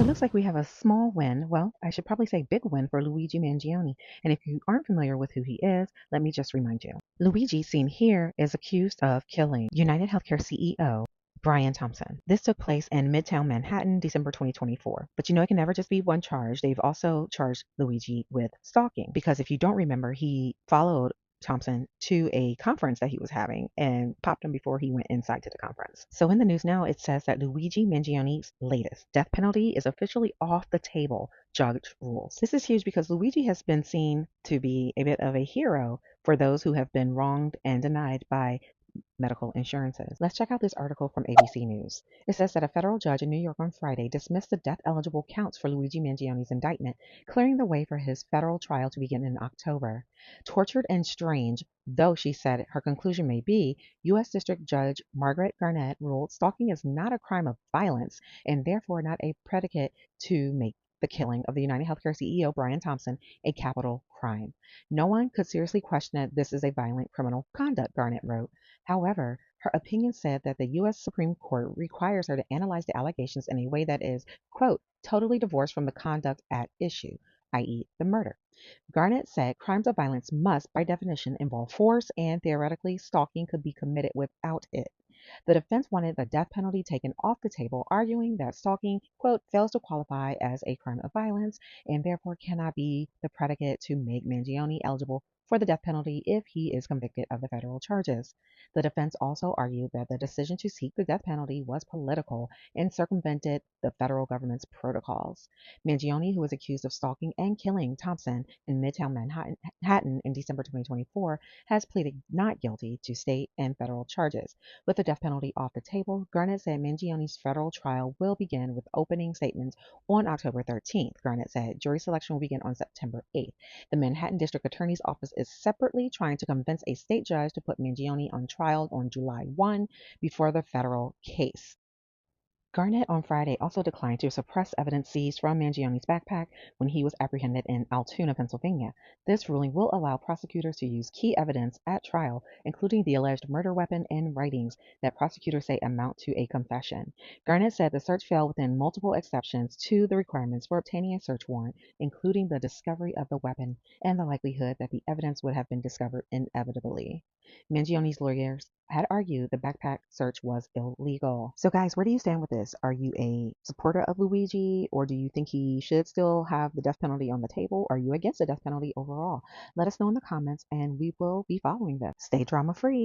it looks like we have a small win. Well, I should probably say big win for Luigi Mangione. And if you aren't familiar with who he is, let me just remind you. Luigi, seen here, is accused of killing United Healthcare CEO Brian Thompson. This took place in Midtown Manhattan, December 2024. But you know, it can never just be one charge. They've also charged Luigi with stalking because if you don't remember, he followed Thompson to a conference that he was having and popped him before he went inside to the conference. So in the news now, it says that Luigi Mangione's latest death penalty is officially off the table, judge rules. This is huge because Luigi has been seen to be a bit of a hero for those who have been wronged and denied by medical insurances. Let's check out this article from ABC News. It says that a federal judge in New York on Friday dismissed the death-eligible counts for Luigi Mangione's indictment, clearing the way for his federal trial to begin in October. Tortured and strange, though she said her conclusion may be, U.S. District Judge Margaret Garnett ruled stalking is not a crime of violence and therefore not a predicate to make the killing of the United Healthcare CEO Brian Thompson a capital crime. No one could seriously question that this is a violent criminal conduct, Garnett wrote. However, her opinion said that the U.S. Supreme Court requires her to analyze the allegations in a way that is, quote, totally divorced from the conduct at issue, i.e., the murder. Garnett said crimes of violence must, by definition, involve force, and theoretically, stalking could be committed without it. The defense wanted the death penalty taken off the table, arguing that stalking, quote, fails to qualify as a crime of violence and therefore cannot be the predicate to make Mangione eligible for the death penalty if he is convicted of the federal charges. The defense also argued that the decision to seek the death penalty was political and circumvented the federal government's protocols. Mangione, who was accused of stalking and killing Thompson in Midtown Manhattan in December 2024, has pleaded not guilty to state and federal charges. With the death penalty off the table, Garnett said Mangione's federal trial will begin with opening statements on October 13th. Garnett said jury selection will begin on September 8th. The Manhattan District Attorney's Office is separately trying to convince a state judge to put Mangione on trial on July 1 before the federal case. Garnett on Friday also declined to suppress evidence seized from Mangione's backpack when he was apprehended in Altoona, Pennsylvania. This ruling will allow prosecutors to use key evidence at trial, including the alleged murder weapon and writings that prosecutors say amount to a confession. Garnett said the search fell within multiple exceptions to the requirements for obtaining a search warrant, including the discovery of the weapon and the likelihood that the evidence would have been discovered inevitably. Mangione's lawyers had argued the backpack search was illegal. So guys, where do you stand with this? Are you a supporter of Luigi, or do you think he should still have the death penalty on the table? Are you against the death penalty overall? Let us know in the comments and we will be following this. Stay drama free.